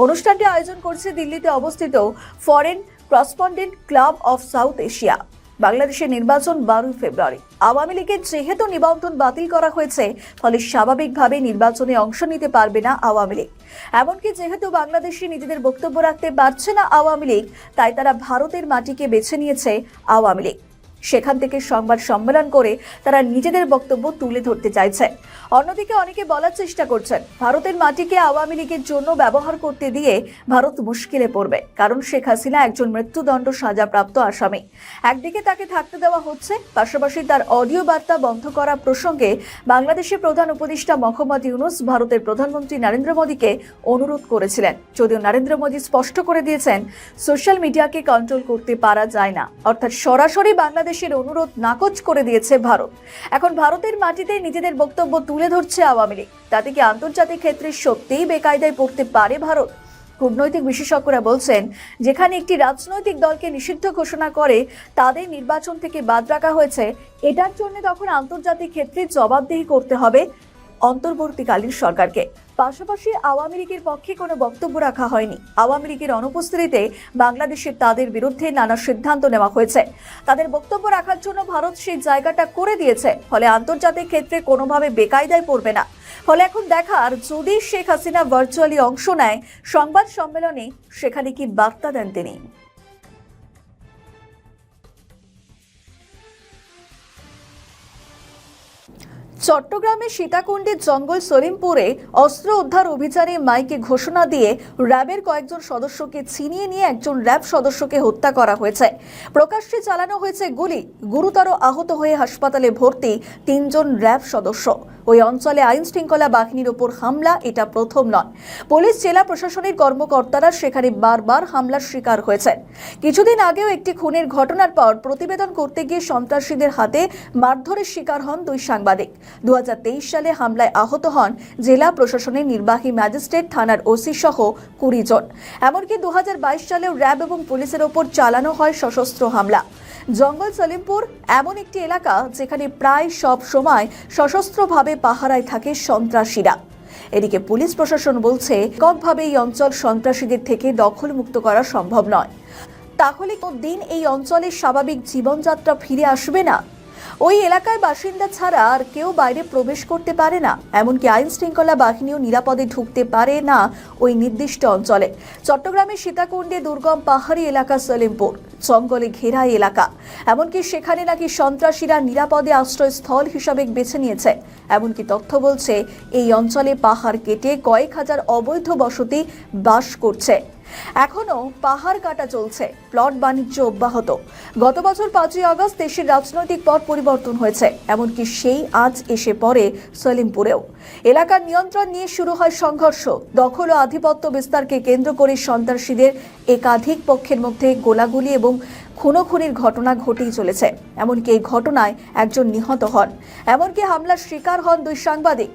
অনুষ্ঠানটি আয়োজন করছে দিল্লিতে অবস্থিত foreign correspondent club of south Asia. বাংলাদেশের নির্বাচন 12 ফেব্রুয়ারি। আওয়ামী লীগের যেহেতু নিবন্ধন বাতিল করা হয়েছে, ফলে স্বাভাবিকভাবে নির্বাচনে অংশ নিতে পারবে না আওয়ামী লীগ। এমনকি যেহেতু বাংলাদেশে নিজেদের বক্তব্য রাখতে পারছে না আওয়ামী লীগ, তাই তারা ভারতের মাটিকে বেছে নিয়েছে আওয়ামী লীগ। সেখান থেকে সংবাদ সম্মেলন করে তারা নিজেদের বক্তব্য তুলে ধরতে চাইছে। অন্যদিকে অনেকে বলার চেষ্টা করছেন, ভারতের মাটিকে আওয়ামী লীগের জন্য ব্যবহার করতে দিয়ে ভারত মুশকিলে পড়বে, কারণ শেখ হাসিনা একজন মৃত্যুদণ্ড সাজাপ্রাপ্ত আসামি। একদিকে তাকে থাকতে দেওয়া হচ্ছে, পাশাপাশি তার অডিও বার্তা বন্ধ করা প্রসঙ্গে বাংলাদেশের প্রধান উপদেষ্টা মোহাম্মদ ইউনূস ভারতের প্রধানমন্ত্রী নরেন্দ্র মোদীকে অনুরোধ করেছিলেন। যদিও নরেন্দ্র মোদী স্পষ্ট করে দিয়েছেন, সোশ্যাল মিডিয়াকে কন্ট্রোল করতে পারা যায় না, অর্থাৎ সরাসরি বাংলাদেশের অনুরোধ নাকচ করে দিয়েছে ভারত। এখন ভারতের মাটিতে নিজেদের বক্তব্য তুলে ধরছে আওয়ামী লীগ। তাতে কি আন্তর্জাতিক ক্ষেত্রে সত্যিই বেকায়দায় পড়তে পারে ভারত? কূটনৈতিক বিশেষজ্ঞরা বলছেন, যেখানে একটি রাজনৈতিক দলকে নিষিদ্ধ ঘোষণা করে তাদের নির্বাচন থেকে বাদ রাখা হয়েছে, এটার জন্য তখন আন্তর্জাতিক ক্ষেত্রে জবাবদিহি করতে হবে অন্তর্বর্তীকালীন সরকারকে। পাশাপাশি আওয়ামী লীগের পক্ষে কোনো বক্তব্য রাখা হয়নি। আওয়ামী লীগের অনুপস্থিতিতে বাংলাদেশে তাদের বিরুদ্ধে নানা সিদ্ধান্ত নেওয়া হয়েছে। তাদের বক্তব্য রাখার জন্য ভারত সেই জায়গাটা করে দিয়েছে, ফলে আন্তর্জাতিক ক্ষেত্রে কোনোভাবে বেকায়দায় পড়বে না। ফলে এখন দেখার, যদি শেখ হাসিনা ভার্চুয়ালি অংশ নেয় সংবাদ সম্মেলনে, সেখানে কি বার্তা দেন তিনি। চট্টগ্রামের সীতাকুণ্ডের জঙ্গল সলিমপুরে অস্ত্র উদ্ধার অভিযানে মাইকে ঘোষণা দিয়ে র্যাবের কয়েকজন সদস্যকে ছিনিয়ে নিয়ে একজন র্যাব সদস্যকে হত্যা করা হয়েছে। প্রকাশ্যে চালানো হয়েছে গুলি। গুরুতর আহত হয়ে হাসপাতালে ভর্তি 3 জন র্যাব সদস্য। ওই অঞ্চলে আইন শৃঙ্খলা বাহিনীর ওপর হামলা এটা প্রথম নয়। পুলিশ, জেলা প্রশাসনের কর্মকর্তারা সেখানে বারবার হামলার শিকার হয়েছেন। কিছুদিন আগেও একটি খুনের ঘটনার পর প্রতিবেদন করতে গিয়ে সন্ত্রাসীদের হাতে মারধরের শিকার হন 2 সাংবাদিক। 2023 সালে হামলায় আহত হন জেলা প্রশাসনের নির্বাহী ম্যাজিস্ট্রেট, থানার ওসি সহ 20 জন। এমনকি 2022 সালেও র্যাব এবং পুলিশের ওপর চালানো হয় সশস্ত্র হামলা। জঙ্গল সলিমপুর এমন একটি এলাকা যেখানে প্রায় সব সময় সশস্ত্রভাবে পাহারায় থাকে সন্ত্রাসীরা। এদিকে পুলিশ প্রশাসন বলছে, এককভাবে এই অঞ্চল সন্ত্রাসীদের থেকে দখলমুক্ত করা সম্ভব নয়। তাহলে দিন এই অঞ্চলের স্বাভাবিক জীবনযাত্রা ফিরে আসবে না? ওই এলাকায় বাসিন্দা ছাড়া আর কেউ বাইরে প্রবেশ করতে পারে না, এমনকি আইন শৃঙ্খলা বাহিনীও নিরাপদে ঢুকতে পারে না ওই নির্দিষ্ট অঞ্চলে। চট্টগ্রামের সীতাকুণ্ডে দুর্গম পাহাড়ি এলাকা সলিমপুর, জঙ্গলে ঘেরা এলাকা। এমনকি সেখানে নাকি সন্ত্রাসীরা নিরাপদে আশ্রয়স্থল হিসাবে বেছে নিয়েছে। এমনকি তথ্য বলছে, এই অঞ্চলে পাহাড় কেটে কয়েক হাজার অবৈধ বসতি বাস করছে। এখনো পাহাড় কাটা চলছে, প্লট বাণিজ্য অব্যাহত। গত বছর 5ই আগস্ট দেশের রাজনৈতিক পট পরিবর্তন হয়েছে, এমনকি সেই আজ এসে পড়ে সলিমপুরেও। এলাকার নিয়ন্ত্রণ নিয়ে শুরু হয় সংঘর্ষ। দখল ও আধিপত্য বিস্তারকে কেন্দ্র করে সন্ত্রাসীদের একাধিক পক্ষের মধ্যে গোলাগুলি এবং খুনোখুনির ঘটনা ঘটেই চলেছে। এমনকি এই ঘটনায় একজন নিহত হন। এমনকি হামলার শিকার হন 2 সাংবাদিক।